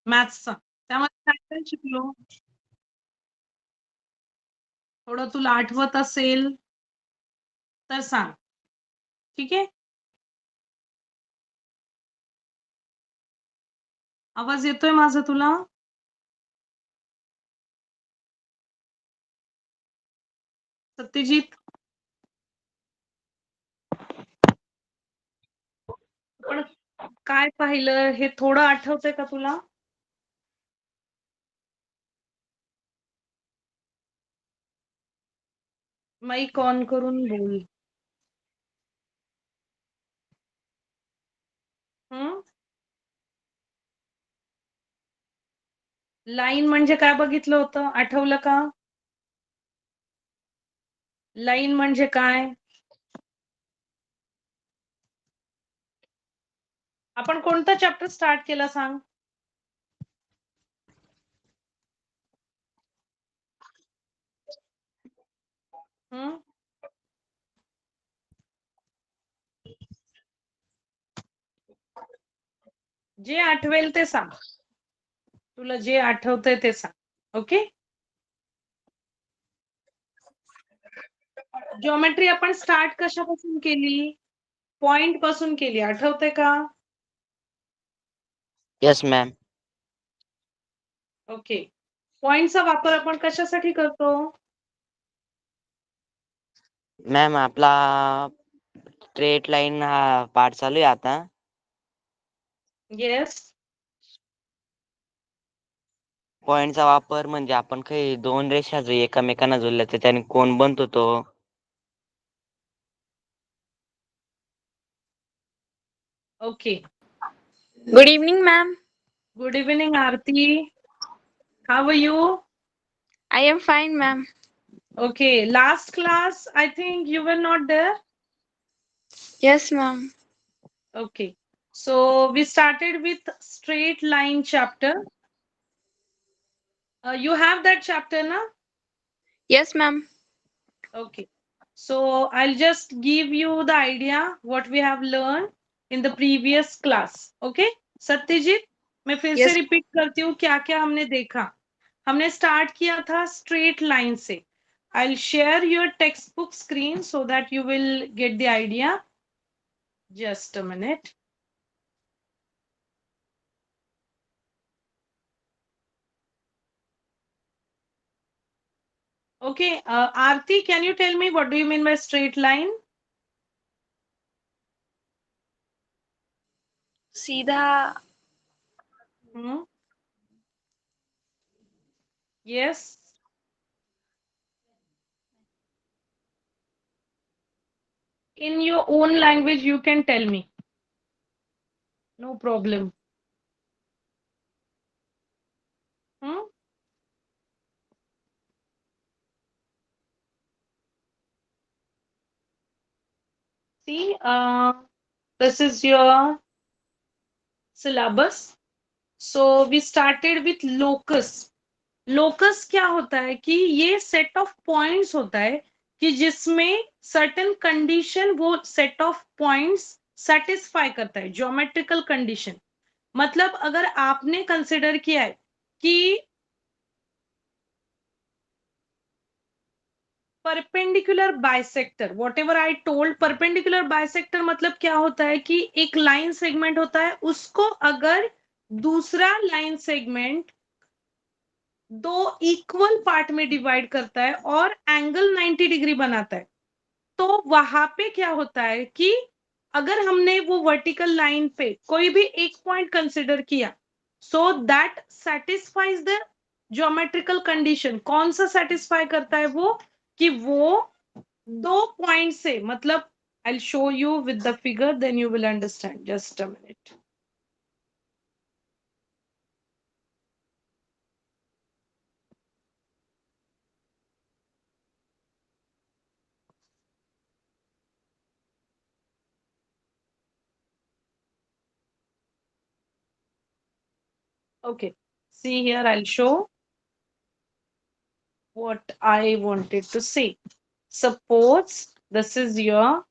मॅथ्सचा. त्यामध्ये काय काय शिकलो? थोडं तुला आठवत असेल तर सांग. ठीक आहे. आवाज येतोय माझा तुला? सत्यजित, पण काय पाहिलं हे थोडं आठवतंय का तुला? माईक ऑन करून बोल. हं? लाईन म्हणजे काय बघितलं होतं, आठवलं का? लाईन म्हणजे काय? आपण कोणता चॅप्टर स्टार्ट केला सांग? हं? जे आठवेल ते सांग. तुला जे आठवतंय ते सांग. ओके. जॉमेट्री आपण स्टार्ट कशापासून केली? पॉइंट पासून केली, आठवतंय का? Yes ma'am. ओके. पॉइंटचा वापर आपण कशासाठी करतो? मॅम आपला स्ट्रेट लाईन हा पार्ट चालू आहे आता. येस. पॉइंटचा वापर म्हणजे आपण काही दोन रेषा जो एकमेकांना जोडल्या तर त्याने कोण बनतो तो. Okay. Good evening, ma'am. Good evening Aarti. How are you? I am fine, ma'am. Okay. Last class, I think you were not there. Yes, ma'am. Okay. So we started with straight line chapter. You have that chapter, na? Yes, ma'am. Okay. So I'll just give you the idea what we have learned in the previous class. Okay. Satyajit, मैं फिर से Yes. Repeat करती हूँ क्या क्या हमने देखा. हमने स्टार्ट किया था स्ट्रेट लाइन से. I'll share your textbook screen so that you will get the idea. Just a minute. Okay, Aarti, can you tell me what do you mean by straight line? सीधा. Hmm? Yes. In your own language, you can tell me. No problem. Hmm? See, this is your syllabus. So we started with locus. Locus क्या होता है कि ये set of points होता है कि जिसमें सर्टेन कंडीशन वो सेट ऑफ पॉइंट्स सेटिस्फाई करता है, ज्योमेट्रिकल कंडीशन. मतलब अगर आपने कंसिडर किया है कि perpendicular bisector, what ever I told, perpendicular bisector मतलब क्या होता है कि एक लाइन सेगमेंट होता है, उसको अगर दूसरा लाइन सेगमेंट दो इक्वल पार्ट में डिवाइड करता है और एंगल 90 डिग्री बनाता है, तो वहां पे क्या होता है कि अगर हमने वो वर्टिकल लाइन पे कोई भी एक पॉइंट कंसिडर किया, so that satisfies the geometrical condition. कौन सा सेटिस्फाई करता है वो? कि वो दो पॉइंट से, मतलब I show you with the figure then you will understand. Just a minute. Okay, see here I'll show what I wanted to say. Suppose this is your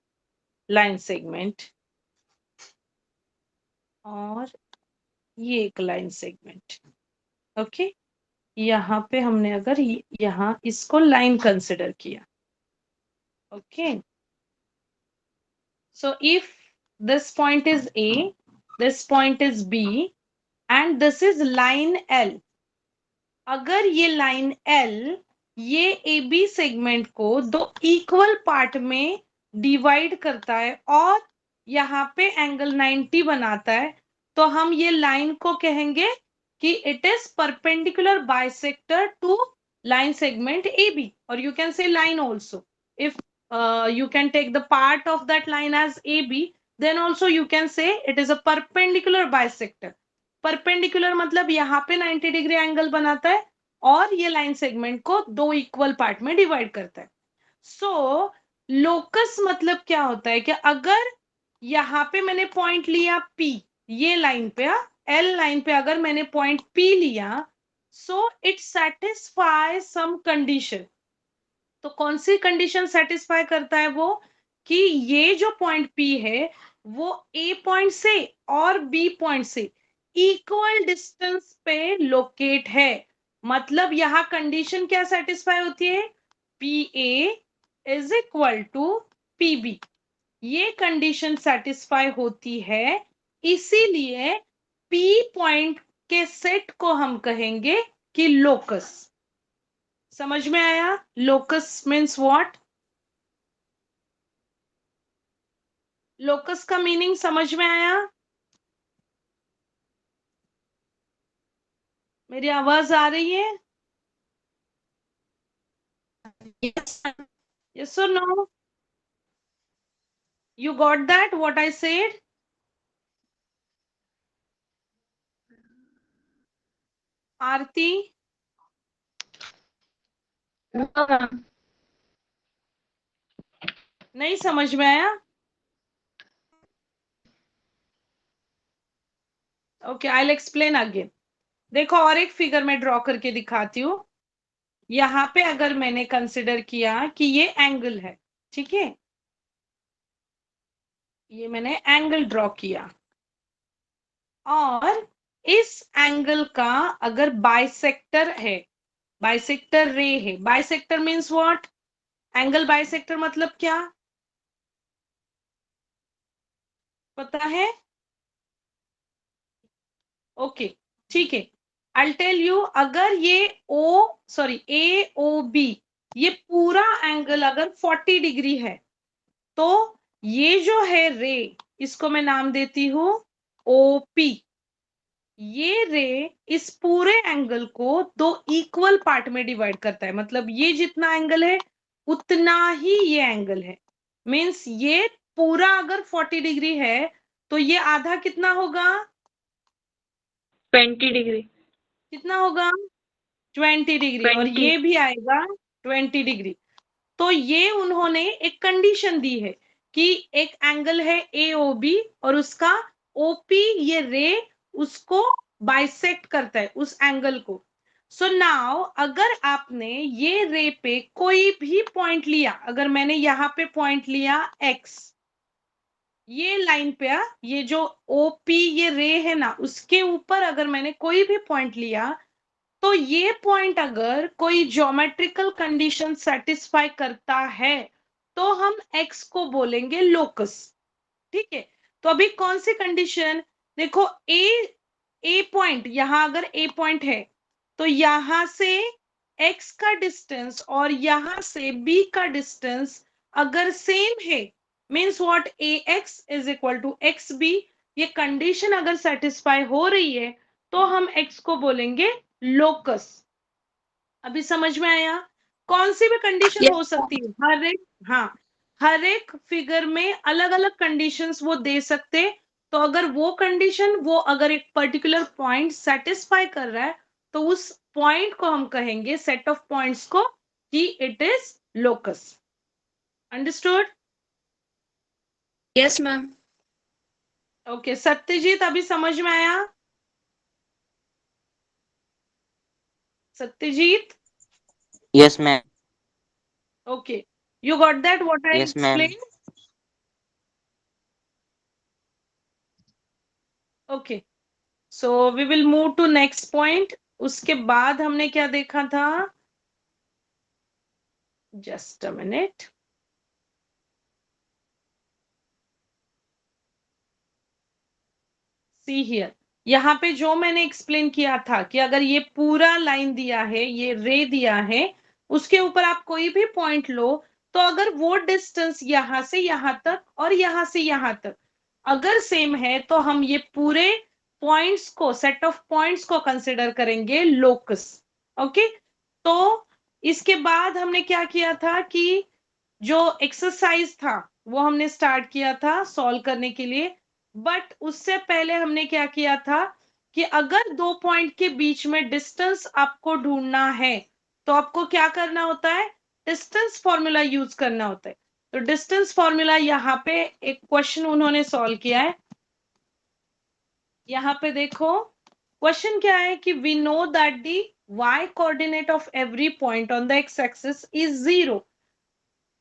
line segment, or ये एक line segment, okay. यहाँ पे हमने अगर यहाँ इसको line consider किया, okay. So if this point is A, this point is B, and this is line L. अगर ये लाइन L ये AB सेगमेंट को दो इक्वल पार्ट में डिवाइड करता है और यहाँ पे एंगल 90 बनाता है, तो हम ये लाइन को कहेंगे कि it is perpendicular bisector to line segment AB, और you can say line also. If you can take the part of that line as AB, then also you can say it is a perpendicular bisector. Perpendicular मतलब यहाँ पे 90 degree angle बनाता है और ये line segment को दो equal part में डिवाइड करता है. सो लोकस मतलब क्या होता है कि अगर यहाँ पे मैंने पॉइंट लिया P, ये लाइन पे L लाइन पे अगर मैंने पॉइंट P लिया, so it satisfy some condition. तो कौन सी कंडीशन सेटिस्फाई करता है वो, कि ये जो पॉइंट P है वो A पॉइंट से और B पॉइंट से इक्वल डिस्टेंस पे लोकेट है. मतलब यहां कंडीशन क्या सेटिस्फाई होती है, PA is equal to PB. ये कंडीशन सेटिस्फाई होती है, इसीलिए P पॉइंट के सेट को हम कहेंगे कि लोकस. समझ में आया? Locus means what? लोकस का मीनिंग समझ में आया? मेरी आवाज आ रही है? Yes or no? You got that what I said? Aarti No, ma'am. नहीं समझ में आया? Okay, I will explain again. देखो और एक फिगर में ड्रॉ करके दिखाती हूँ. यहाँ पे अगर मैंने कंसिडर किया कि ये एंगल है, ठीक है, ये मैंने एंगल ड्रॉ किया और इस एंगल का अगर बाइसेक्टर है, बाइसेक्टर रे है. Bisector means what? Angle bisector मतलब क्या पता है? ओके, ठीक है. आई टेल यू, अगर ये AOB ये पूरा एंगल अगर 40 डिग्री है, तो ये जो है रे, इसको मैं नाम देती हूं OP. ये रे इस पूरे एंगल को दो इक्वल पार्ट में डिवाइड करता है. मतलब ये जितना एंगल है उतना ही ये एंगल है. मीन्स ये पूरा अगर 40 डिग्री है तो ये आधा कितना होगा? 20 degree. कितना होगा? 20 डिग्री. और 20. ये भी आएगा 20 डिग्री. तो ये उन्होंने एक कंडीशन दी है कि एक एंगल है AOB और उसका OP ये रे उसको बाइसेक्ट करता है उस एंगल को. सो नाउ अगर आपने ये रे पे कोई भी पॉइंट लिया, अगर मैंने यहाँ पे पॉइंट लिया X, ये लाइन पे ये जो OP ये रे है ना, उसके ऊपर अगर मैंने कोई भी पॉइंट लिया, तो ये पॉइंट अगर कोई ज्योमेट्रिकल कंडीशन सेटिस्फाई करता है तो हम X को बोलेंगे लोकस. ठीक है. तो अभी कौन सी कंडीशन देखो, ए पॉइंट, यहां अगर ए पॉइंट है तो यहां से X का डिस्टेंस और यहां से B का डिस्टेंस अगर सेम है, means what, AX is equal to XB, ये कंडीशन अगर सेटिस्फाई हो रही है तो हम X को बोलेंगे लोकस. अभी समझ में आया? कौन सी भी कंडीशन Yes, हो सकती है, हर एक, हाँ, हर एक फिगर में अलग अलग कंडीशंस वो दे सकते. तो अगर वो कंडीशन वो अगर एक पर्टिकुलर पॉइंट सेटिस्फाई कर रहा है तो उस पॉइंट को हम कहेंगे, सेट ऑफ पॉइंट्स को, कि it is locus. Understood? yes, ma'am. Okay, Satyajit अभी समझ में आया? Satyajit, yes ma'am. Okay, you got that what I yes ma'am. Explain? Okay, so we will move to next point. उसके बाद हमने क्या देखा था, just a minute. See here, यहाँ पे जो मैंने एक्सप्लेन किया था कि अगर ये पूरा लाइन दिया है, ये रे दिया है, उसके ऊपर आप कोई भी पॉइंट लो, तो अगर वो डिस्टेंस यहां से यहां तक और यहां से यहां तक अगर सेम है, तो हम ये पूरे पॉइंट्स को, सेट ऑफ पॉइंट्स को कंसिडर करेंगे लोकस. ओके. तो इसके बाद हमने क्या किया था कि जो एक्सरसाइज था वो हमने स्टार्ट किया था सॉल्व करने के लिए. बट उससे पहले हमने क्या किया था कि अगर दो पॉइंट के बीच में डिस्टेंस आपको ढूंढना है, तो आपको क्या करना होता है, डिस्टेंस फॉर्मूला यूज करना होता है. तो डिस्टेंस फॉर्मूला यहाँ पे एक क्वेश्चन उन्होंने सॉल्व किया है. यहाँ पे देखो क्वेश्चन क्या है कि we know that the y coordinate of every point on the x-axis is 0.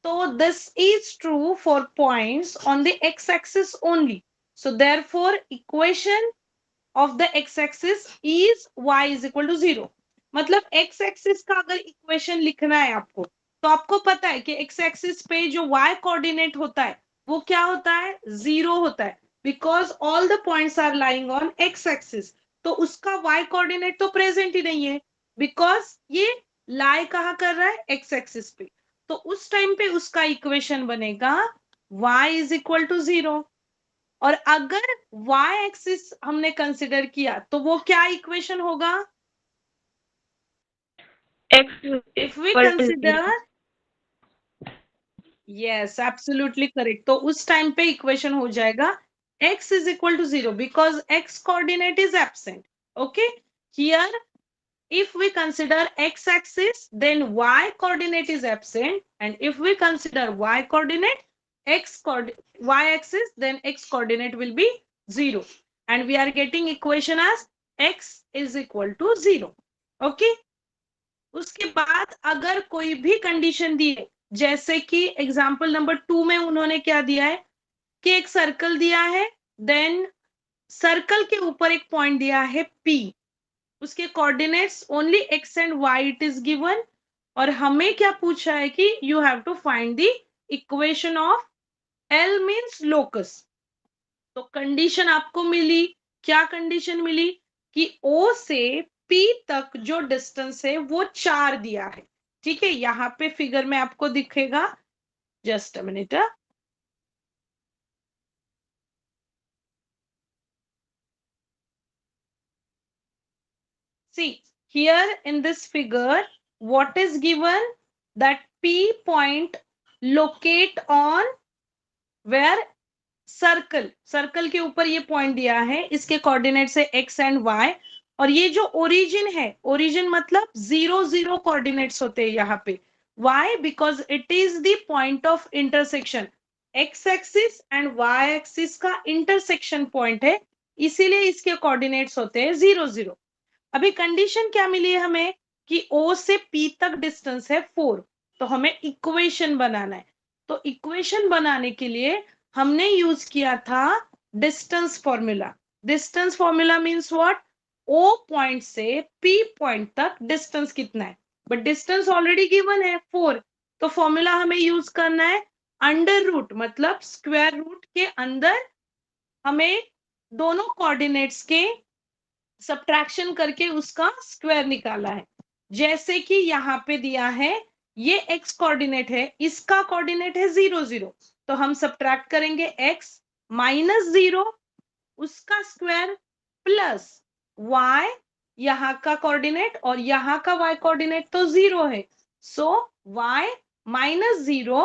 So this is true for points on the x-axis only. So therefore equation of the x-axis is y is equal to 0. मतलब x-axis का अगर equation लिखना है आपको, तो आपको पता है कि x-axis पे जो y कोऑर्डिनेट होता है वो क्या होता है, 0 होता है. Because all the points are lying on x-axis. तो उसका y कोऑर्डिनेट तो प्रेजेंट ही नहीं है, बिकॉज ये लाई कहाँ कर रहा है, x-axis पे. तो उस टाइम पे उसका इक्वेशन बनेगा y इज इक्वल टू 0. और अगर y एक्सिस हमने कंसिडर किया तो वो क्या इक्वेशन होगा, X if we equal to 0. Consider, yes absolutely correct. तो उस टाइम पे इक्वेशन हो जाएगा x is equal to 0 because x coordinate is absent. Okay. Here if we consider x axis, then y coordinate is absent, and if we consider y coordinate, y axis, then x coordinate will be 0, and we are getting equation as x is equal to 0. Okay. उसके बाद अगर कोई भी condition दी है, जैसे कि example number 2 में उन्होंने क्या दिया है कि एक सर्कल दिया है, देन सर्कल के ऊपर एक पॉइंट दिया है P, उसके coordinates only x and y it is given, और हमें क्या पूछा है कि you have to find the equation of L means locus. तो कंडीशन आपको मिली, क्या कंडीशन मिली कि O से P तक जो डिस्टेंस है वो 4 दिया है. ठीक है, यहाँ पे फिगर में आपको दिखेगा, just a minute. See, here in this figure, what is given, that P point locate on where circle, circle के ऊपर ये पॉइंट दिया है, इसके कोऑर्डिनेट्स है x एंड y, और ये जो ओरिजिन है, ओरिजिन मतलब 0 0 कोऑर्डिनेट्स होते हैं यहाँ पे. why? Because it is the point of intersection, x axis and y axis का इंटरसेक्शन पॉइंट है, इसीलिए इसके कोऑर्डिनेट्स होते हैं 0 0. अभी कंडीशन क्या मिली है हमें कि O से P तक डिस्टेंस है 4, तो हमें इक्वेशन बनाना है. तो इक्वेशन बनाने के लिए हमने यूज किया था distance formula. Distance formula means what, O point से P पॉइंट तक डिस्टेंस कितना है, बट डिस्टेंस ऑलरेडी गिवन है 4, तो फॉर्मूला हमें यूज करना है अंडर रूट, मतलब स्क्वायर रूट के अंदर हमें दोनों कोऑर्डिनेट्स के सब्ट्रैक्शन करके उसका स्क्वायर निकाला है. जैसे कि यहाँ पे दिया है ये x कोऑर्डिनेट है, इसका कोऑर्डिनेट है 0 0, तो हम सब्ट्रैक्ट करेंगे x माइनस 0 उसका स्क्वायर प्लस y यहाँ का कोऑर्डिनेट और यहाँ का y कोऑर्डिनेट तो 0 है, so y minus 0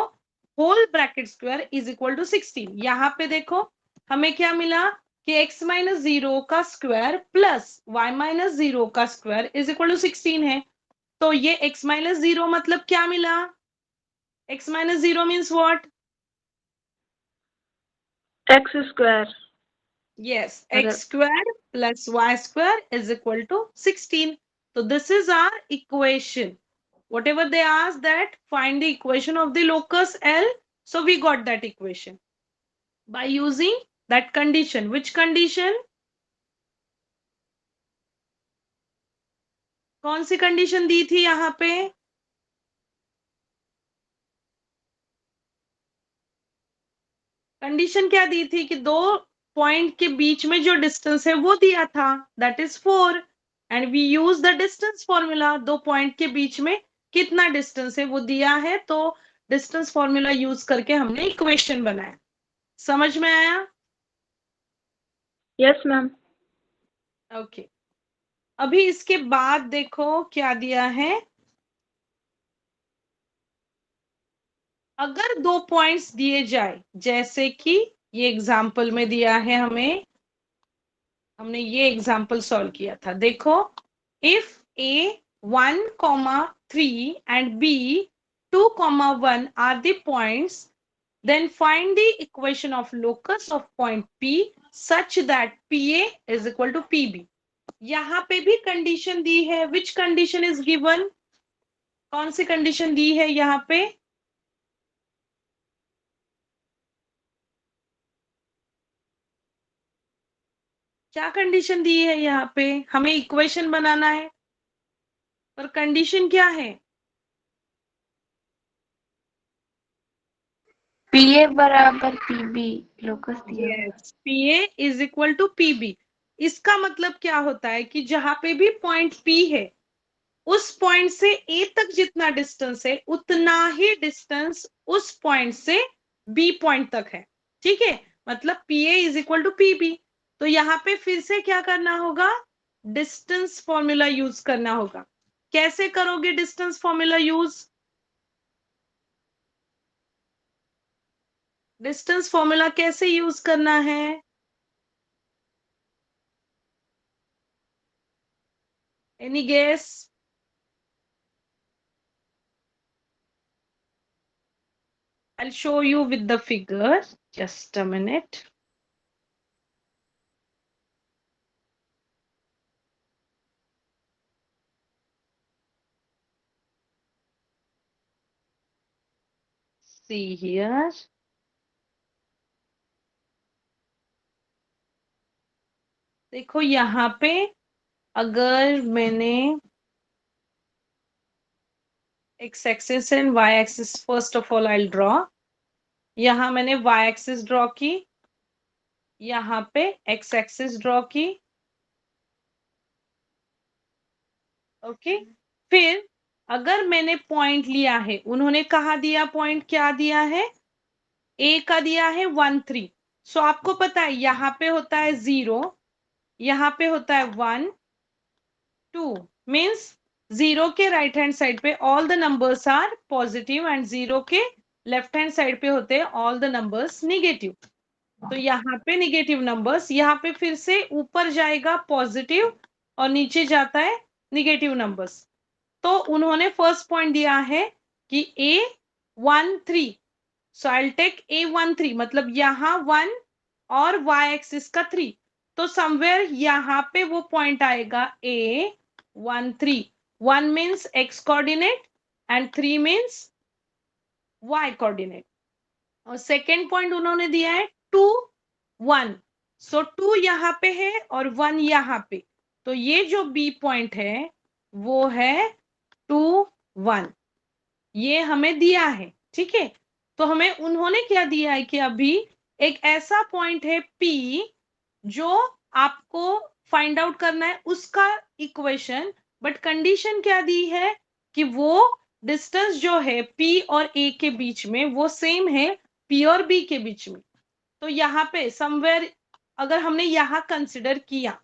whole bracket square is equal to 16. यहाँ पे देखो हमें क्या मिला कि x माइनस 0 का स्क्वायर प्लस y माइनस 0 का स्क्वायर इज इक्वल टू 16 है. तो ये x माइनस 0 मतलब क्या मिला, x minus 0 means what, X square. yes, x square plus y square is equal to 16. So this is our equation. Whatever they asked, that find the equation of the locus L, so we got that equation by using that condition. Which condition? कौन सी condition दी थी यहाँ पे? Condition क्या दी थी कि दो point के बीच में जो डिस्टेंस है वो दिया था, that is 4, and we use the distance formula. दो पॉइंट के बीच में कितना डिस्टेंस है वो दिया है, तो डिस्टेंस फॉर्मूला यूज करके हमने इक्वेशन बनाया। समझ में आया? Yes ma'am. ओके अभी इसके बाद देखो क्या दिया है। अगर दो पॉइंट्स दिए जाए, जैसे कि ये एग्जाम्पल में दिया है हमें, हमने ये एग्जाम्पल सॉल्व किया था। देखो, if A 1,3 and B 2,1 are the points, then find the equation of locus of point P such that PA is equal to PB। यहाँ पे भी कंडीशन दी है। Which condition is given? कौन सी कंडीशन दी है यहाँ पे? क्या कंडीशन दी है यहाँ पे? हमें इक्वेशन बनाना है, पर कंडीशन क्या है? पीए बराबर पीबी लोकस दिया हुआ है। Yes, PA is equal to PB। इसका मतलब क्या होता है कि जहां पे भी पॉइंट P है, उस पॉइंट से A तक जितना डिस्टेंस है उतना ही डिस्टेंस उस पॉइंट से B पॉइंट तक है। ठीक है, मतलब PA is equal to PB। तो यहाँ पे फिर से क्या करना होगा? डिस्टेंस फॉर्मूला यूज करना होगा। कैसे करोगे distance formula use? Distance formula कैसे यूज करना है? Any guess? I'll show you with the figure. Just a minute. See here. देखो यहाँ पे अगर मैंने x axis and y axis, first of all I draw. यहाँ मैंने y एक्सिस ड्रॉ की, यहाँ पे x एक्सिस ड्रॉ की। ओके फिर अगर मैंने पॉइंट लिया है, उन्होंने कहा दिया पॉइंट, क्या दिया है? A का दिया है 1,3। सो आपको पता है यहाँ पे होता है 0, यहाँ पे होता है 1, 2, मीन्स 0 के राइट हैंड साइड पे all the numbers are positive and 0 के लेफ्ट हैंड साइड पे होते हैं ऑल द नंबर्स निगेटिव। तो यहाँ पे निगेटिव नंबर्स, यहाँ पे फिर से ऊपर जाएगा पॉजिटिव और नीचे जाता है निगेटिव नंबर्स। तो उन्होंने फर्स्ट पॉइंट दिया है कि A13, so I take A13, मतलब यहाँ 1 और y एक्सिस का 3, तो समवेयर यहाँ पे वो पॉइंट आएगा A13। 1 means x coordinate and 3 means y coordinate. और सेकेंड पॉइंट उन्होंने दिया है 2, 1, सो 2 यहाँ पे है और 1 यहाँ पे, तो ये जो B पॉइंट है वो है 2, 1, ये हमें दिया है। ठीक है, तो हमें उन्होंने क्या दिया है कि अभी एक ऐसा पॉइंट है P जो आपको फाइंड आउट करना है उसका इक्वेशन, बट कंडीशन क्या दी है कि वो डिस्टेंस जो है P और A के बीच में वो सेम है P और B के बीच में। तो यहाँ पे समवेयर अगर हमने यहाँ कंसिडर किया,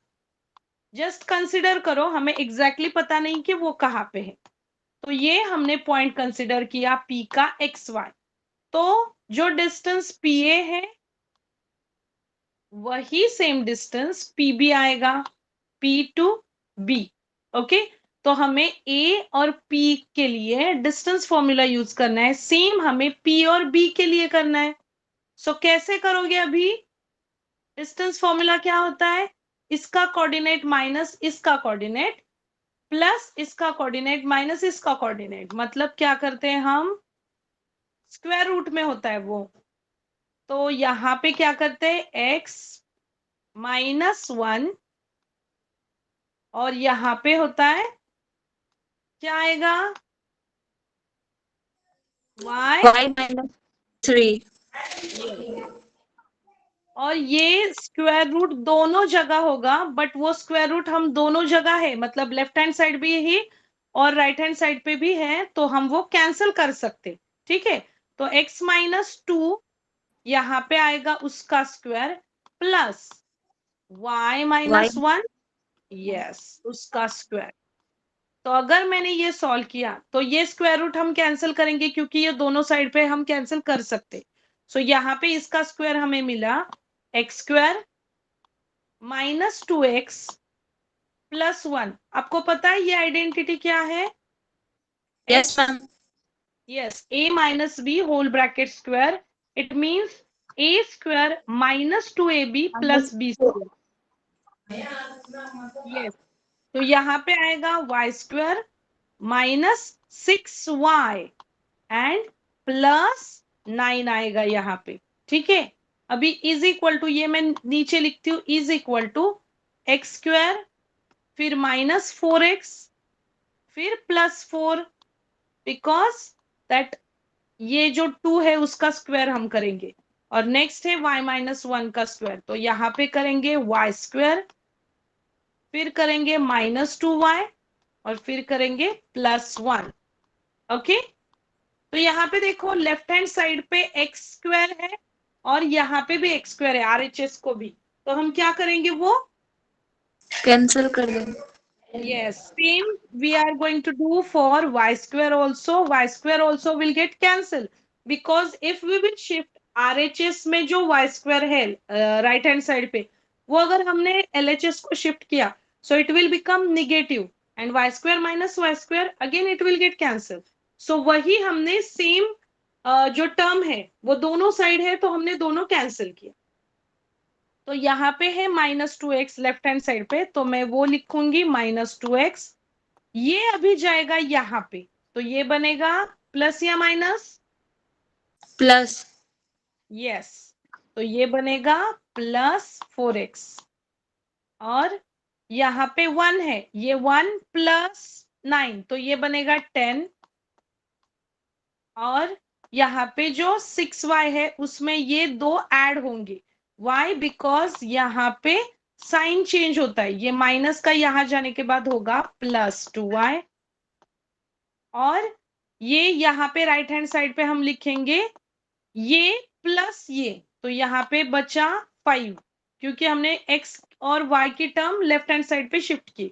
जस्ट कंसिडर करो, हमें एग्जैक्टली पता नहीं कि वो कहाँ पे है, तो ये हमने पॉइंट कंसिडर किया P का XY। तो जो डिस्टेंस PA है वही सेम डिस्टेंस PB आएगा, P टू B। ओके, तो हमें A और P के लिए डिस्टेंस फॉर्मूला यूज करना है, सेम हमें P और B के लिए करना है। सो कैसे करोगे? अभी डिस्टेंस फॉर्मूला क्या होता है? इसका कोऑर्डिनेट माइनस इसका कोऑर्डिनेट प्लस इसका कोऑर्डिनेट माइनस इसका कोऑर्डिनेट, मतलब क्या करते हैं हम? स्क्वायर रूट में होता है वो। तो यहाँ पे क्या करते हैं? x -1 और यहाँ पे होता है क्या आएगा? y -3। और ये स्क्वायर रूट दोनों जगह होगा, बट वो स्क्वायर रूट हम दोनों जगह है, मतलब लेफ्ट हैंड साइड भी ही और राइट हैंड साइड पे भी है, तो हम वो कैंसिल कर सकते। ठीक है, तो x-2 यहाँ पे आएगा उसका स्क्वायर प्लस y-1, यस, उसका स्क्वायर। तो अगर मैंने ये सॉल्व किया तो ये स्क्वायर रूट हम कैंसिल करेंगे, क्योंकि ये दोनों साइड पे हम कैंसिल कर सकते। सो यहाँ पे इसका स्क्वायर हमें मिला x² -2x +1। आपको पता है ये आइडेंटिटी क्या है? Yes ma'am. Yes, a - b whole bracket square, it means a² -2ab + b²। Yes, तो यहाँ पे आएगा y² -6y एंड +9 आएगा यहाँ पे। ठीक है, अभी इज इक्वल टू, ये मैं नीचे लिखती हूँ, इज इक्वल टू x² फिर -4x फिर +4, बिकॉज दैट ये जो 2 है उसका स्क्वायर हम करेंगे। और नेक्स्ट है y-1 का स्क्वायर, तो यहाँ पे करेंगे y², फिर करेंगे -2y और फिर करेंगे +1। ओके, तो यहाँ पे देखो लेफ्ट हैंड साइड पे x² है और यहाँ पे भी x² है, RHS को भी, तो हम क्या करेंगे वो कैंसिल कर देंगे। yes, same we are going to do for y² also. Y² also will get cancelled, because if we will shift RHS में जो y² है राइट हैंड साइड पे, वो अगर हमने LHS को शिफ्ट किया, so it will become negative and y² - y² again it will get cancelled. So वही हमने सेम जो टर्म है वो दोनों साइड है, तो हमने दोनों कैंसिल किया। तो यहाँ पे है -2x लेफ्ट हैंड साइड पे, तो मैं वो लिखूंगी -2x। ये अभी जाएगा यहाँ पे, तो ये बनेगा प्लस या माइनस? प्लस। यस, तो ये बनेगा +4x और यहाँ पे 1 है, ये 1 + 9, तो ये बनेगा 10 और यहाँ पे जो 6y है उसमें ये दो ऐड होंगे। y बिकॉज यहाँ पे साइन चेंज होता है, ये माइनस का यहाँ जाने के बाद होगा +2y और ये यहाँ पे राइट हैंड साइड पे हम लिखेंगे ये प्लस ये, तो यहाँ पे बचा 5, क्योंकि हमने x और y की टर्म लेफ्ट हैंड साइड पे शिफ्ट की।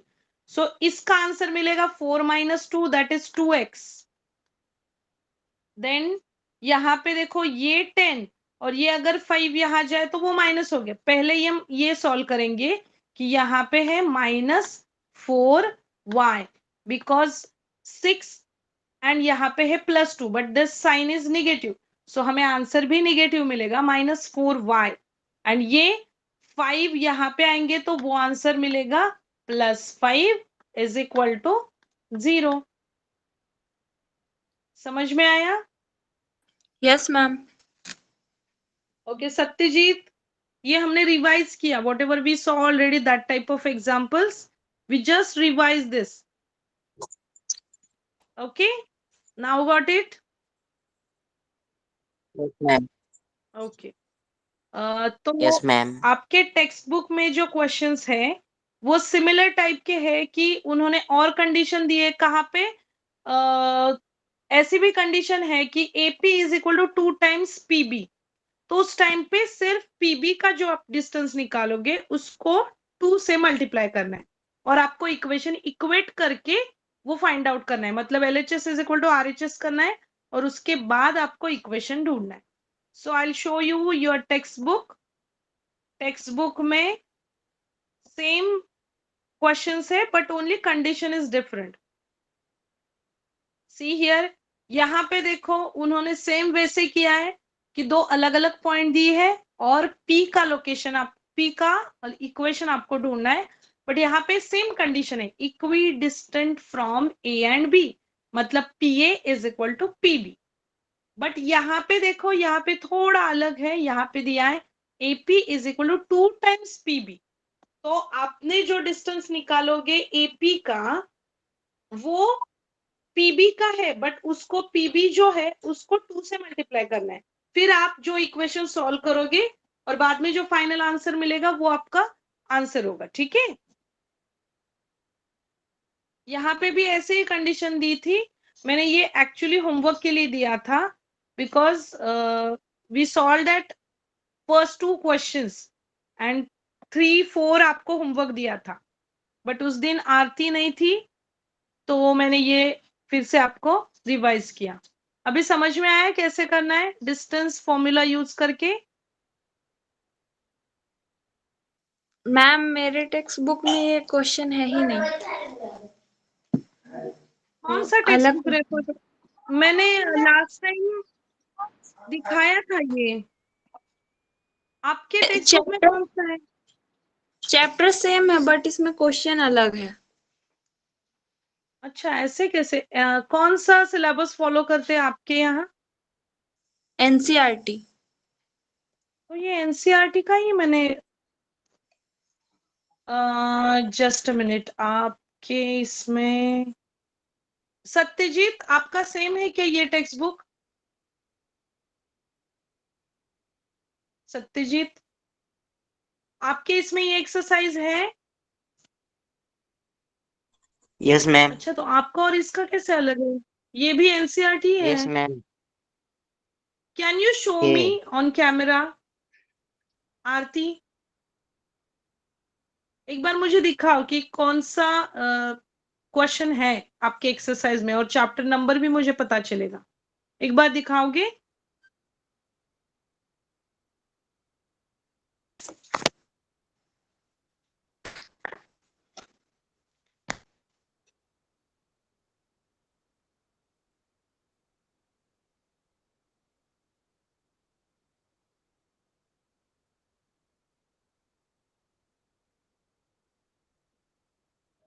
सो इसका आंसर मिलेगा 4 - 2 दैट इज 2x। देन यहाँ पे देखो ये 10 और ये अगर 5 यहाँ जाए तो वो माइनस हो गया। पहले ये हम ये सॉल्व करेंगे कि यहाँ पे है -4y बिकॉज 6 एंड यहाँ पे है +2, but this sign is negative, so हमें आंसर भी नेगेटिव मिलेगा -4y एंड ये 5 यहाँ पे आएंगे तो वो आंसर मिलेगा +5 इज इक्वल टू 0। समझ में आया? Yes ma'am. ओके सत्यजीत, ये हमने रिवाइज किया, whatever we saw already that type of examples, we just revise this. Okay, now got it? Yes ma'am. Okay, तो यस मैम। आपके टेक्स्ट बुक में जो क्वेश्चंस है वो सिमिलर टाइप के हैं कि उन्होंने और कंडीशन दी है कहाँ पे? ऐसी भी कंडीशन है कि AP is equal to 2 times PB, तो उस टाइम पे सिर्फ PB का जो आप डिस्टेंस निकालोगे उसको 2 से मल्टीप्लाई करना है और आपको इक्वेशन इक्वेट करके वो फाइंड आउट करना है, मतलब LHS is equal to RHS करना है और उसके बाद आपको इक्वेशन ढूंढना है। So I will show you your text book. Text book में सेम क्वेश्चंस है but only condition is different. See here, यहाँ पे देखो उन्होंने सेम वैसे किया है कि दो अलग अलग पॉइंट दी है और P का लोकेशन, आप P का इक्वेशन आपको ढूंढना है, बट यहाँ पे सेम कंडीशन है equidistant from A and B, मतलब PA is equal to PB। But यहाँ पे देखो, यहाँ पे थोड़ा अलग है, यहाँ पे दिया है AP is equal to 2 times PB, तो आपने जो डिस्टेंस निकालोगे AP का वो पीबी का है, बट उसको पीबी जो है उसको 2 से मल्टीप्लाई करना है, फिर आप जो इक्वेशन सॉल्व करोगे और बाद में जो फाइनल आंसर मिलेगा वो आपका आंसर होगा, ठीक है। यहाँ पे भी ऐसे ही कंडीशन दी थी, मैंने ये एक्चुअली होमवर्क के लिए दिया था, because we solve that first 2 questions and 3 4 आपको होमवर्क दिया था, बट उस दिन आरती नहीं थी तो मैंने ये फिर से आपको रिवाइज किया। अभी समझ में आया कैसे करना है डिस्टेंस फॉर्मूला यूज करके? मैम मेरे टेक्स्ट बुक में ये क्वेश्चन है ही नहीं, कौन सा टेक्स्ट अलग बुक रेफर? मैंने लास्ट टाइम दिखाया था ये, आपके टेक्स्ट बुक में चैप्टर कौन सा है? चैप्टर सेम है बट इसमें क्वेश्चन अलग है। अच्छा, ऐसे कैसे? कौन सा सिलेबस फॉलो करते हैं आपके यहाँ? एनसीईआरटी। तो ये एनसीईआरटी का ही मैंने, जस्ट मिनट, आपके इसमें सत्यजीत आपका सेम है क्या ये टेक्स्ट बुक? सत्यजीत आपके इसमें ये एक्सरसाइज है? Yes ma'am. अच्छा, तो आपका और इसका कैसे अलग है? ये भी एनसीईआरटी है? Yes ma'am. Can you show me on camera Aarti? एक बार मुझे दिखाओ कि कौन सा क्वेश्चन है आपके एक्सरसाइज में, और चैप्टर नंबर भी मुझे पता चलेगा। एक बार दिखाओगे?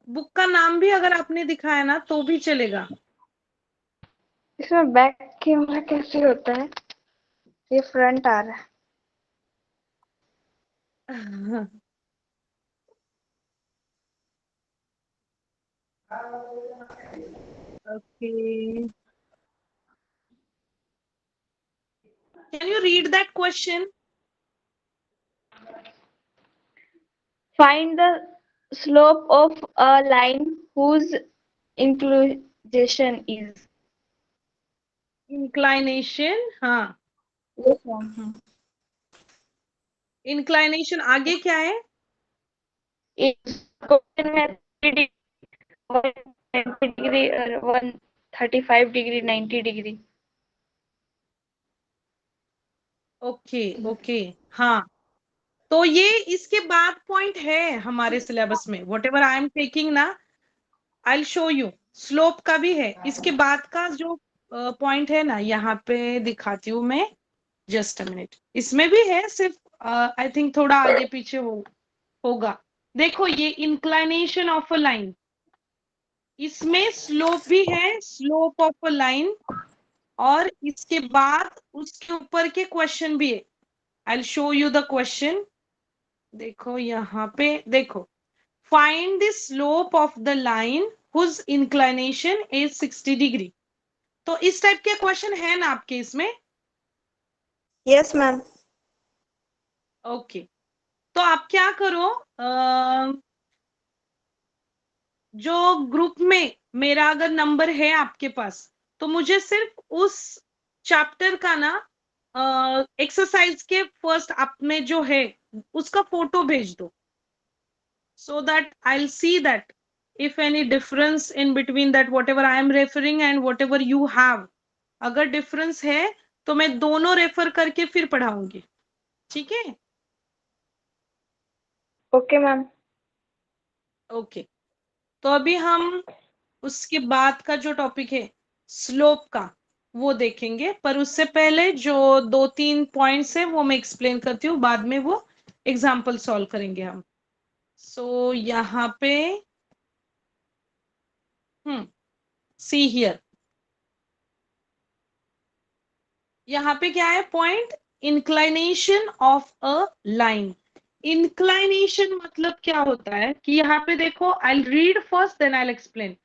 बुक का नाम भी अगर आपने दिखाया ना तो भी चलेगा। इसमें बैक कैमरा कैसे होता है? ये फ्रंट आ रहा है। Okay, can you read that question? Find the slope of a line whose inclination is. Inclination, हाँ, Yes, ma'am. इंक्लाइनेशन आगे क्या है? It's question में 3 degree, 135 degree, 90 degree. Okay okay, हाँ, तो ये इसके बाद पॉइंट है हमारे सिलेबस में, what ever I am taking ना, आई शो यू। स्लोप का भी है, इसके बाद का जो पॉइंट है ना, यहाँ पे दिखाती हूँ मैं, जस्ट अ मिनट। इसमें भी है, सिर्फ आई थिंक थोड़ा आगे पीछे होगा। देखो, ये इंक्लाइनेशन ऑफ अ लाइन, इसमें स्लोप भी है, स्लोप ऑफ अ लाइन, और इसके बाद उसके ऊपर के क्वेश्चन भी है। I show you the question. देखो यहाँ पे, देखो, find the slope of the line whose inclination is 60 degree. तो इस टाइप के क्वेश्चन है ना आपके इसमें? Yes, ma'am. ओके, तो आप क्या करो, जो ग्रुप में मेरा अगर नंबर है आपके पास, तो मुझे सिर्फ उस चैप्टर का ना एक्सरसाइज के फर्स्ट आपने जो है उसका फोटो भेज दो, so that I'll see that if any difference in between that whatever I am referring and whatever you have, अगर डिफरेंस है तो मैं दोनों रेफर करके फिर पढ़ाऊंगी, ठीक है? Okay, ma'am. ओके, तो अभी हम उसके बाद का जो टॉपिक है स्लोप का वो देखेंगे, पर उससे पहले जो 2-3 पॉइंट्स है वो मैं एक्सप्लेन करती हूँ, बाद में वो एग्जाम्पल सॉल्व करेंगे हम। सो यहाँ पे सी हियर, यहाँ पे क्या है point? Inclination of a line. Inclination मतलब क्या होता है कि यहाँ पे देखो, I read first then I explain.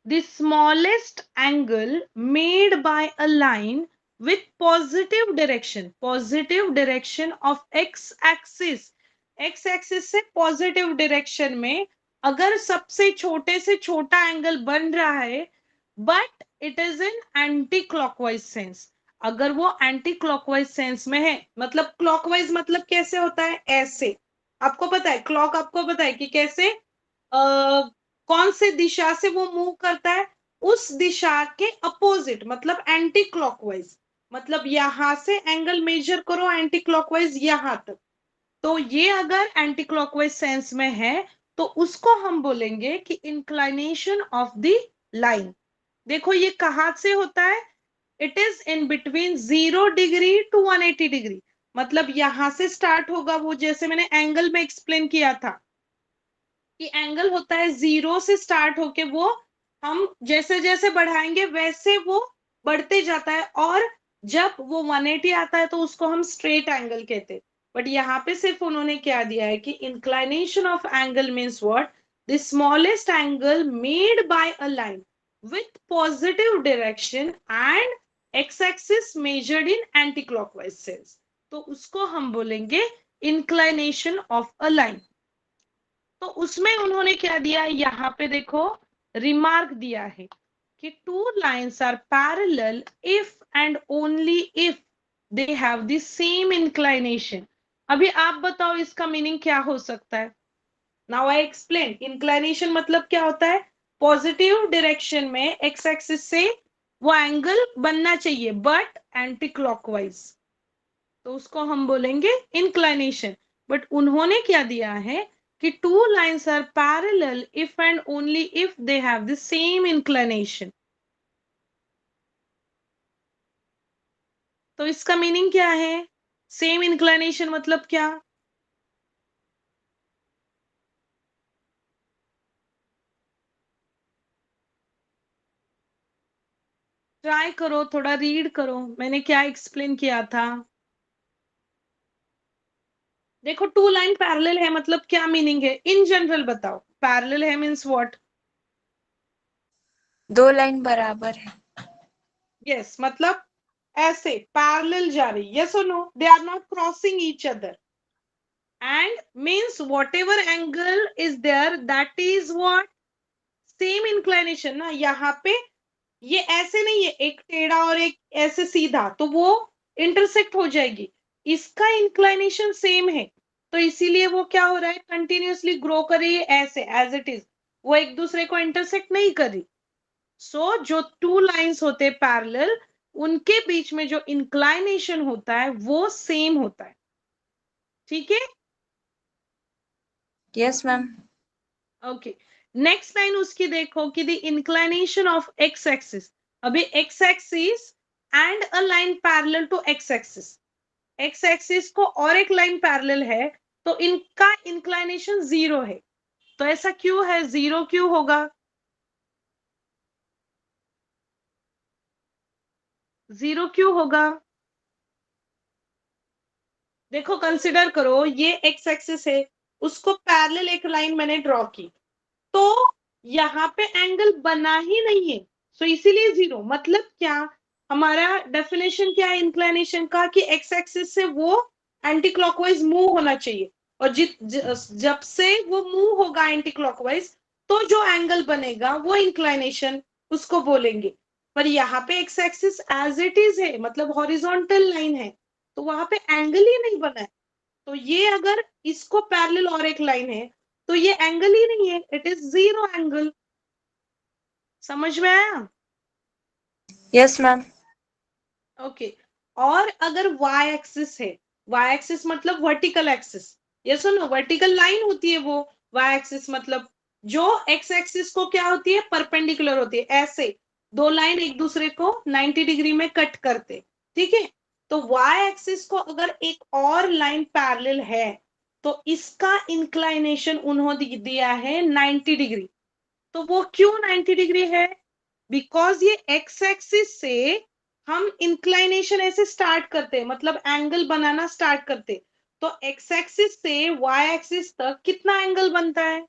the smallest angle made by a line with positive direction of x axis. x axis से positive direction में अगर सबसे छोटे से छोटा एंगल बन रहा है but it is in anti clockwise sense, अगर वो एंटी क्लॉकवाइज सेंस में है, मतलब क्लॉकवाइज मतलब कैसे होता है, ऐसे, आपको पता है क्लॉक, आपको पता है कि कैसे कौन से दिशा से वो मूव करता है, उस दिशा के अपोजिट, मतलब एंटी क्लॉकवाइज, मतलब यहां से एंगल मेजर करो एंटी क्लॉकवाइज यहां तक, तो ये अगर एंटी क्लॉकवाइज सेंस में है तो उसको हम बोलेंगे कि इंक्लाइनेशन ऑफ द लाइन। देखो ये कहां से होता है, it is in between 0 degree to 180 degree, मतलब यहां से स्टार्ट होगा वो, जैसे मैंने एंगल में एक्सप्लेन किया था कि एंगल होता है 0 से स्टार्ट होके वो हम जैसे जैसे बढ़ाएंगे वैसे वो बढ़ते जाता है, और जब वो 180 आता है तो उसको हम स्ट्रेट एंगल कहते हैं। बट यहाँ पे सिर्फ उन्होंने क्या दिया है कि inclination of angle means what, the smallest angle made by a line with positive direction and x-axis measured in anti-clockwise sense, तो उसको हम बोलेंगे inclination of a line। तो उसमें उन्होंने क्या दिया, यहाँ पे देखो रिमार्क दिया है कि two lines are parallel if and only if they have the same inclination. अभी आप बताओ इसका मीनिंग क्या हो सकता है। नाउ आई एक्सप्लेन, इंक्लाइनेशन मतलब क्या होता है, पॉजिटिव डायरेक्शन में एक्स एक्सिस से वो एंगल बनना चाहिए बट एंटी क्लॉकवाइज, तो उसको हम बोलेंगे इंक्लाइनेशन। बट उन्होंने क्या दिया है कि two lines are parallel if and only if they have the same inclination, तो इसका मीनिंग क्या है, सेम इंक्लाइनेशन मतलब क्या, ट्राई करो, थोड़ा रीड करो मैंने क्या एक्सप्लेन किया था। देखो टू लाइन पैरेलल है मतलब क्या मीनिंग है, इन जनरल बताओ, पैरेलल है मींस व्हाट, दो लाइन बराबर है। यस मतलब ऐसे पैरेलल जा रही, यस और no, they are not crossing each other, and means whatever angle is there that is what, same inclination ना, यहाँ पे ये ऐसे नहीं है एक टेढ़ा और एक ऐसे सीधा, तो वो इंटरसेक्ट हो जाएगी, इसका इंक्लिनेशन सेम है, तो इसीलिए वो क्या हो रहा है, कंटिन्यूअसली ग्रो कर रही है ऐसे एज इट इज, वो एक दूसरे को इंटरसेक्ट नहीं कर रही। सो जो टू लाइंस होते हैं पैरेलल, उनके बीच में जो इंक्लाइनेशन होता है वो सेम होता है, ठीक है। Yes ma'am. Okay, next line उसकी देखो कि the inclination of x axis, अभी x axis and a line parallel to x axis, x axis को और एक लाइन पैरेलल है तो इनका इंक्लिनेशन 0 है, तो ऐसा क्यों है, 0 क्यों होगा, 0 क्यों होगा, देखो कंसिडर करो ये एक्स एक्सिस है, उसको पैरेलल एक लाइन मैंने ड्रॉ की, तो यहाँ पे एंगल बना ही नहीं है, सो इसीलिए 0, मतलब क्या, हमारा डेफिनेशन क्या है इंक्लिनेशन का कि एक्स एक्सिस से वो एंटी क्लॉकवाइज मूव होना चाहिए, और जब से वो मूव होगा एंटी क्लॉकवाइज तो जो एंगल बनेगा वो इंक्लिनेशन उसको बोलेंगे। पर यहाँ पे X axis as it is है, मतलब हॉरिजॉन्टल लाइन है, तो वहां पे एंगल ही नहीं बना है, तो ये अगर इसको पैरेलल और एक लाइन है तो ये एंगल ही नहीं है, इट इज 0 एंगल, समझ में आया। Yes ma'am. ओके, और अगर y एक्सिस है, y एक्सिस मतलब वर्टिकल एक्सिस, ये सुनो वर्टिकल लाइन होती है वो, y एक्सिस मतलब जो x एक्सिस को क्या होती है, परपेंडिकुलर होती है, ऐसे दो लाइन एक दूसरे को 90 डिग्री में कट करते, ठीक है। तो y एक्सिस को अगर एक और लाइन पैरेलल है तो इसका इंक्लाइनेशन उन्होंने दिया है 90 डिग्री, तो वो क्यों 90 डिग्री है, बिकॉज ये एक्स एक्सिस से हम इंक्लाइनेशन ऐसे स्टार्ट करते हैं, मतलब एंगल बनाना स्टार्ट करते, तो एक्स एक्सिस से वाई एक्सिस तक कितना एंगल बनता है,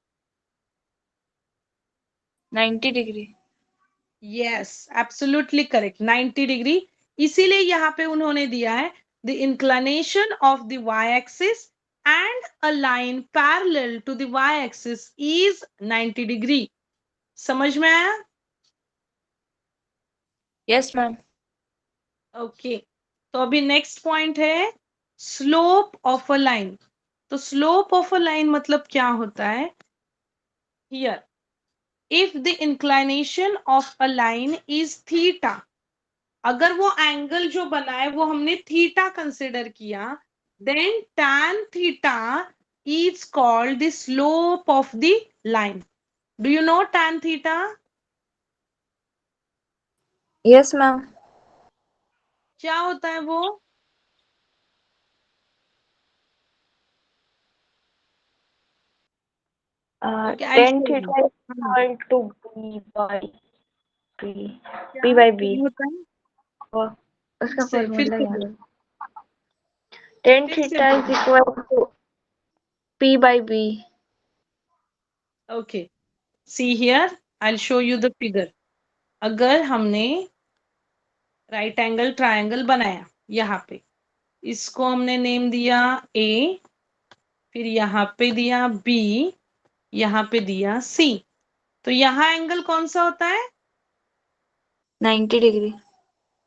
90 degree. Yes, absolutely correct, 90 degree. इसीलिए यहाँ पे उन्होंने दिया है the inclination of the Y axis and a line parallel to the Y axis is 90 degree. समझ में आया? Yes ma'am. ओके, तो अभी नेक्स्ट पॉइंट है स्लोप ऑफ अ लाइन। तो स्लोप ऑफ अ लाइन मतलब क्या होता है? Here if the inclination of a line is theta, अगर वो एंगल जो बना है वो हमने थीटा कंसिडर किया, then tan theta is called the slope of the line. Do you know tan theta? Yes ma'am. क्या होता है वो? Okay, I'll then show you. Theta is हाँ, equal to B by B, क्या P by B. क्या होता है? उसका फिर फॉर्मूला से याद बोलो, है। टेन फिर से थीटा इज बोलो। Equal to P by B. Okay, see here, I show you the figure. अगर हमने राइट एंगल ट्रायंगल बनाया, यहाँ पे इसको हमने नेम दिया ए, फिर यहाँ पे दिया बी, यहाँ पे दिया सी, तो यहाँ एंगल कौन सा होता है? 90 डिग्री।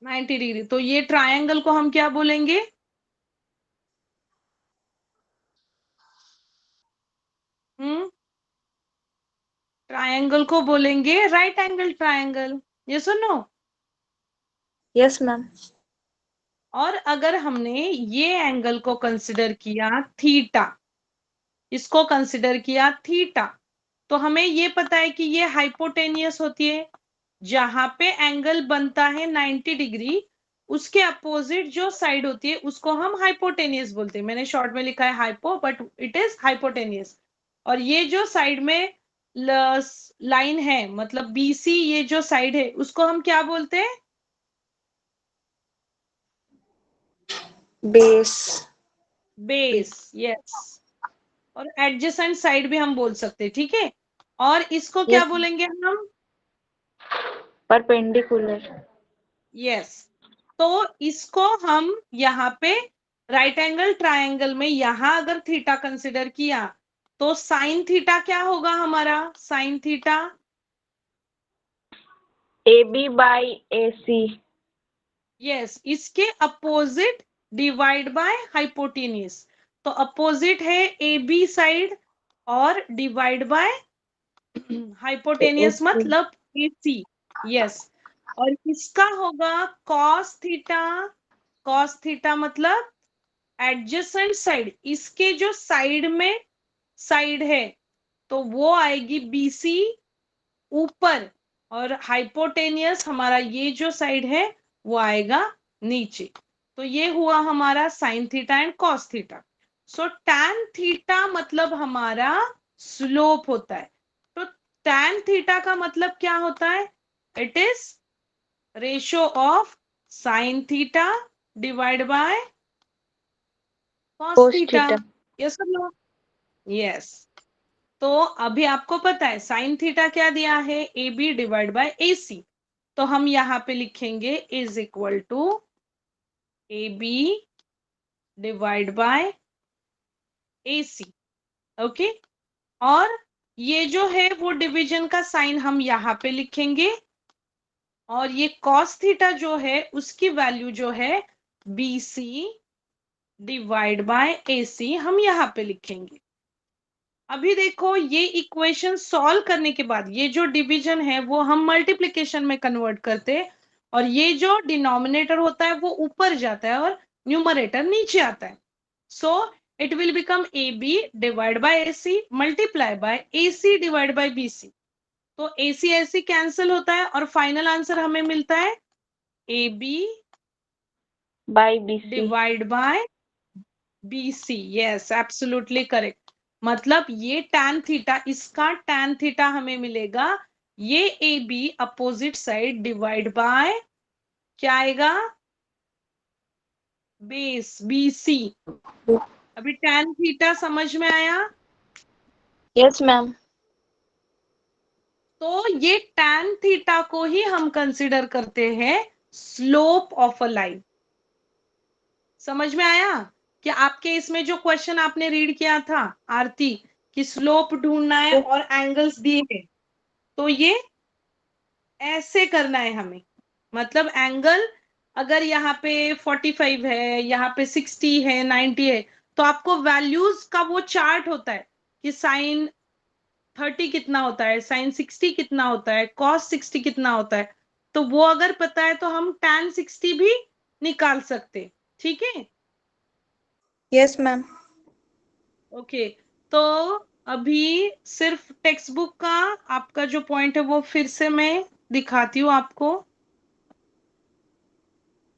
90 डिग्री। तो ये ट्रायंगल को हम क्या बोलेंगे? ट्रायंगल को बोलेंगे राइट एंगल ट्रायंगल। ये सुनो। Yes ma'am. और अगर हमने ये एंगल को कंसिडर किया थीटा, इसको कंसिडर किया थीटा, तो हमें ये पता है कि ये हाइपोटेनियस होती है। जहां पे एंगल बनता है 90 डिग्री, उसके अपोजिट जो साइड होती है उसको हम हाइपोटेनियस बोलते हैं। मैंने शॉर्ट में लिखा है hypo, but it is hypotenuse. और ये जो साइड में लाइन है, मतलब बीसी, ये जो साइड है उसको हम क्या बोलते हैं? बेस। Base, yes. और एडजेसेंट साइड भी हम बोल सकते हैं, ठीक है। और इसको क्या यस। बोलेंगे हम? परपेंडिकुलर। यस। तो इसको हम यहाँ पे राइट एंगल ट्रायंगल में यहाँ अगर थीटा कंसिडर किया, तो साइन थीटा क्या होगा हमारा? Sine theta, A B by A C. Yes, इसके अपोजिट डिवाइड बाय हाइपोटेन्यूज। तो अपोजिट है ए बी साइड और divide by A hypotenuse C. मतलब AC। यस। और इसका होगा कॉस थीटा। कॉस थीटा मतलब एडजेसेंट साइड, इसके जो साइड में साइड है तो वो आएगी BC ऊपर, और हाइपोटेनियस हमारा ये जो साइड है वो आएगा नीचे। तो ये हुआ हमारा sine theta and cos theta. So tan theta मतलब हमारा स्लोप होता है। तो टैन थीटा का मतलब क्या होता है? It is ratio of sine theta divide by cos cos theta. Theta. Yes और नो? यस। तो अभी आपको पता है साइन थीटा क्या दिया है? AB divide by AC। तो हम यहाँ पे लिखेंगे is equal to AB divide by AC। ओके। और ये जो है वो डिवीजन का साइन हम यहाँ पे लिखेंगे, और ये कॉस थीटा जो है उसकी वैल्यू जो है BC डिवाइड बाय AC हम यहाँ पे लिखेंगे। अभी देखो, ये इक्वेशन सॉल्व करने के बाद ये जो डिवीजन है वो हम मल्टीप्लिकेशन में कन्वर्ट करते हैं, और ये जो डिनोमिनेटर होता है वो ऊपर जाता है और न्यूमरेटर नीचे आता है। So it will become AB divide by AC multiply by AC divide by BC। तो AC AC कैंसिल होता है और फाइनल आंसर हमें मिलता है AB by B C. Divide by BC। Yes, absolutely correct. मतलब ये tan थीटा, इसका tan थीटा हमें मिलेगा ये AB opposite side divide by क्या आएगा? Base BC। अभी tan थीटा समझ में आया? Yes ma'am. तो ये tan थीटा को ही हम कंसिडर करते हैं स्लोप ऑफ अ लाइन। समझ में आया कि आपके इसमें जो क्वेश्चन आपने रीड किया था आरती कि स्लोप ढूंढना है और एंगल्स दिए हैं, तो ये ऐसे करना है हमें। मतलब एंगल अगर यहाँ पे 45 है, यहाँ पे 60 है, 90 है, तो आपको वैल्यूज का वो चार्ट होता है कि साइन 30 कितना होता है, साइन 60 कितना होता है, कॉस 60 कितना होता है। तो वो अगर पता है तो हम tan 60 भी निकाल सकते। ठीक है। Yes ma'am. ओके, तो अभी सिर्फ टेक्स्ट बुक का आपका जो पॉइंट है वो फिर से मैं दिखाती हूँ आपको,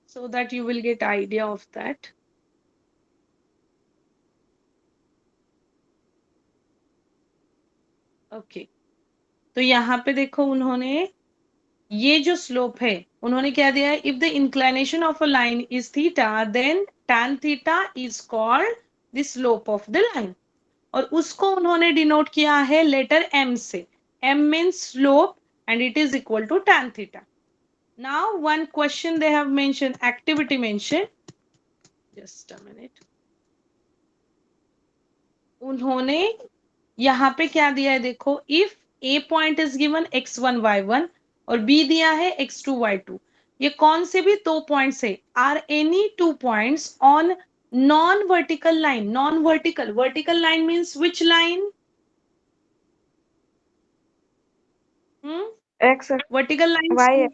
so that you will get idea of that. Okay, तो यहाँ पे देखो उन्होंने ये जो स्लोप है उन्होंने क्या दिया है, if the inclination of a line is theta then tan theta is called the slope of the line, और उसको उन्होंने डिनोट किया है लेटर m से। m means slope and it is equal to tan theta. Now one question they have mention, activity mention, just a minute. उन्होंने यहाँ पे क्या दिया है देखो, if a point is given x1 y1 और बी दिया है x2 y2, ये कौन से भी दो पॉइंट्स है, are any two points on non vertical line. Non vertical, vertical line means which line? X, vertical Y, line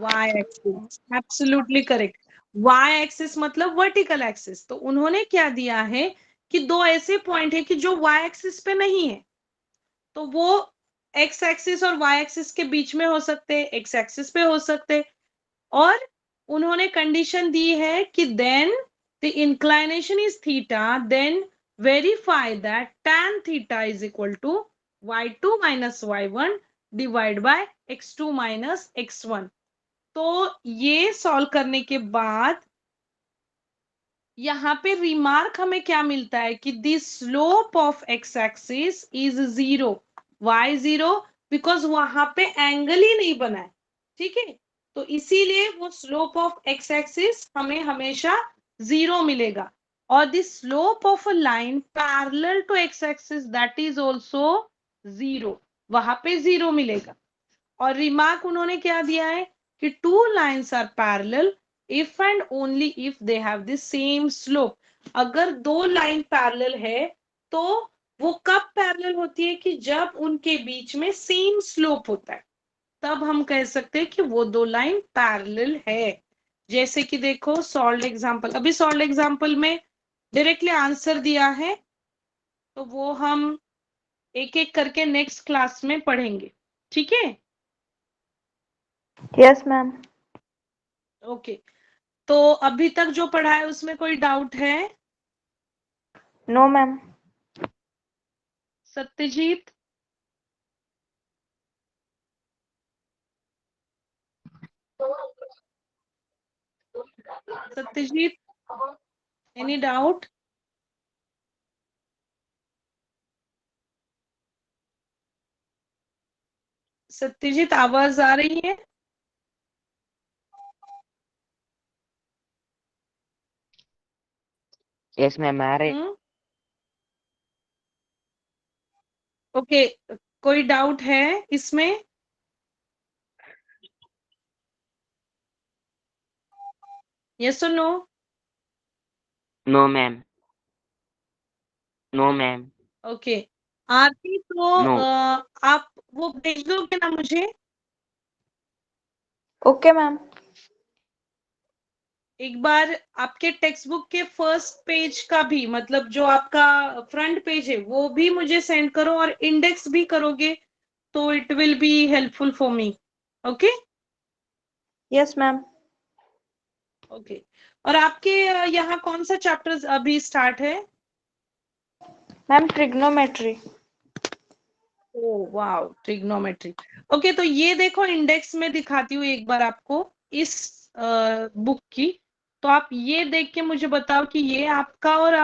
y axis, absolutely correct. y axis मतलब वर्टिकल एक्सिस। तो उन्होंने क्या दिया है कि दो ऐसे पॉइंट है कि जो y एक्सिस पे नहीं है, तो वो x एक्सिस और y एक्सिस के बीच में हो सकते हैं, x एक्सिस पे हो सकते हैं। और उन्होंने कंडीशन दी है कि then the inclination is theta, then verify that tan theta is equal to y2 minus y1 divide by x2 minus x1। तो ये सॉल्व करने के बाद यहाँ पे रिमार्क हमें क्या मिलता है कि the slope of x axis is 0, Y 0, because वहां पे एंगल ही नहीं बना है। ठीक है, तो इसीलिए वो स्लोप ऑफ एक्स एक्सिस हमें हमेशा 0 मिलेगा। और the slope of a line parallel to x axis that is also 0, वहां पे 0 मिलेगा। और रिमार्क उन्होंने क्या दिया है कि two lines are parallel if and only if they have the same slope. अगर दो लाइन पैरेलल है तो वो कब पैरेलल होती है कि जब उनके बीच में सेम स्लोप होता है, तब हम कह सकते हैं कि वो दो लाइन पैरेलल है। जैसे कि देखो सॉल्व एग्जांपल, अभी सॉल्व एग्जांपल में डायरेक्टली आंसर दिया है, तो वो हम एक एक करके नेक्स्ट क्लास में पढ़ेंगे। ठीक है। yes ma'am. ओके, तो अभी तक जो पढ़ा है उसमें कोई डाउट है? No ma'am. Satyajit? Satyajit, any doubt? Satyajit आवाज आ रही है? यस मैम आ रहे। ओके, कोई डाउट है इसमें? यस और no? No ma'am, no ma'am, okay, Aarti तो नो। आप वो भेज दोगे ना मुझे? Okay ma'am. एक बार आपके टेक्स्ट बुक के फर्स्ट पेज का भी, मतलब जो आपका फ्रंट पेज है वो भी मुझे सेंड करो, और इंडेक्स भी करोगे तो it will be helpful for me. Okay Yes ma'am. Okay. और आपके यहाँ कौन सा चैप्टर अभी स्टार्ट है? Ma'am, trigonometry. Oh wow, trigonometry. Okay, तो ये देखो इंडेक्स में दिखाती हूँ एक बार आपको इस बुक की। तो आप ये देख के मुझे बताओ कि ये आपका और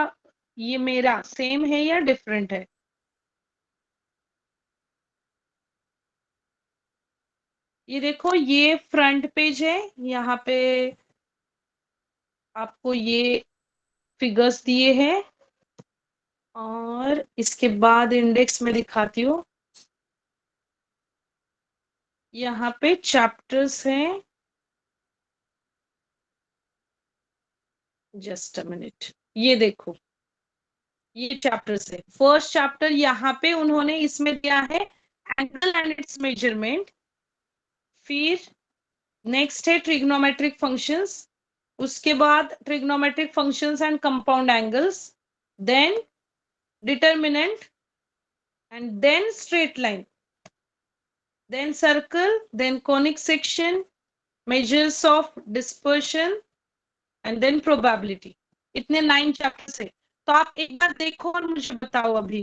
ये मेरा सेम है या डिफरेंट है। ये देखो, ये फ्रंट पेज है, यहाँ पे आपको ये फिगर्स दिए हैं और इसके बाद इंडेक्स में दिखाती हूँ। यहाँ पे चैप्टर्स हैं, जस्ट अ मिनट, ये देखो, ये चैप्टर्स है। फर्स्ट चैप्टर यहाँ पे उन्होंने इसमें दिया है एंगल एंड इट्स मेजरमेंट। फिर नेक्स्ट है ट्रिग्नोमेट्रिक फंक्शंस, उसके बाद trigonometric functions and compound angles, then determinant, and then straight line, then circle, then conic section, measures of dispersion, and then probability। इतने 9 चैप्टर्स है। तो आप एक बार देखो और मुझे बताओ अभी।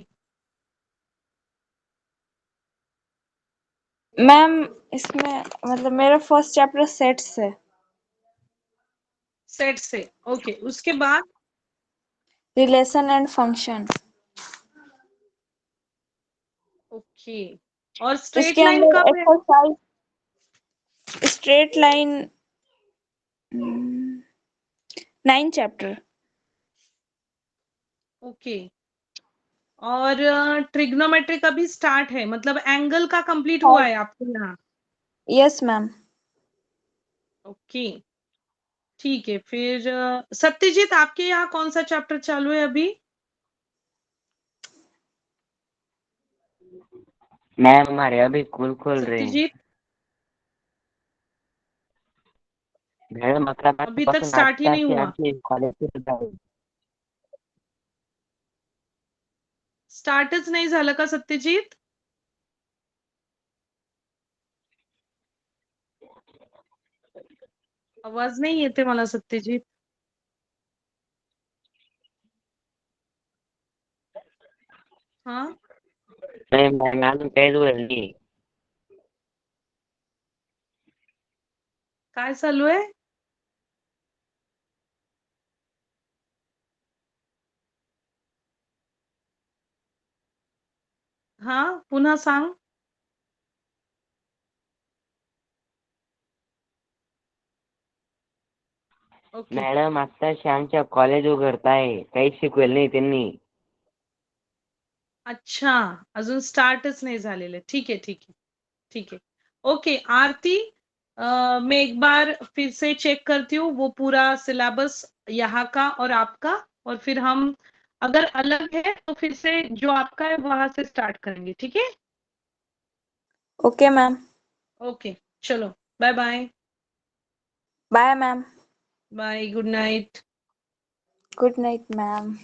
मैम इसमें मतलब मेरा फर्स्ट चैप्टर सेट्स है। सेट से ओके, उसके बाद रिलेशन एंड फंक्शन। ओके, और स्ट्रेट इसके लाइन अंदर कब है? Exercise straight line 9 chapter. Okay, और ट्रिग्नोमेट्रिक अभी स्टार्ट है, मतलब एंगल का कंप्लीट हुआ है आपको यहाँ? Yes ma'am. ओके, ठीक है। फिर सत्यजीत, आपके यहाँ कौन सा चैप्टर चालू है अभी? मैम हमारे अभी स्कूल खोल रहे हैं। सत्यजीत मॅडम 11 अभी तक मार्चपासून स्टार्ट ही नहीं आजची हुआ, आमची कॉलेज सुरू झाले। स्टार्टच नाही झालं का सत्यजीत? आवाज नाही येते मला सत्यजीत। हा, मॅम अजून काहीच वेळ नाही। काय चालू आहे? हा, पुन्हा सांग। ओके, मॅडम आत्ताशी आमच्या कॉलेज उघडत आहे, काही शिकवेल नाही त्यांनी। अच्छा, अजून स्टार्टच नाही झालेलं। ठीक है, ठीक है, ठीक है। ओके आरती, मैं एक बार फिर से चेक करती हूँ वो पूरा सिलेबस यहाँ का और आपका, और फिर हम अगर अलग है तो फिर से जो आपका है वहां से स्टार्ट करेंगे, ठीक है? Okay ma'am. ओके, चलो, bye bye. Bye ma'am. Bye, good night. Good night ma'am.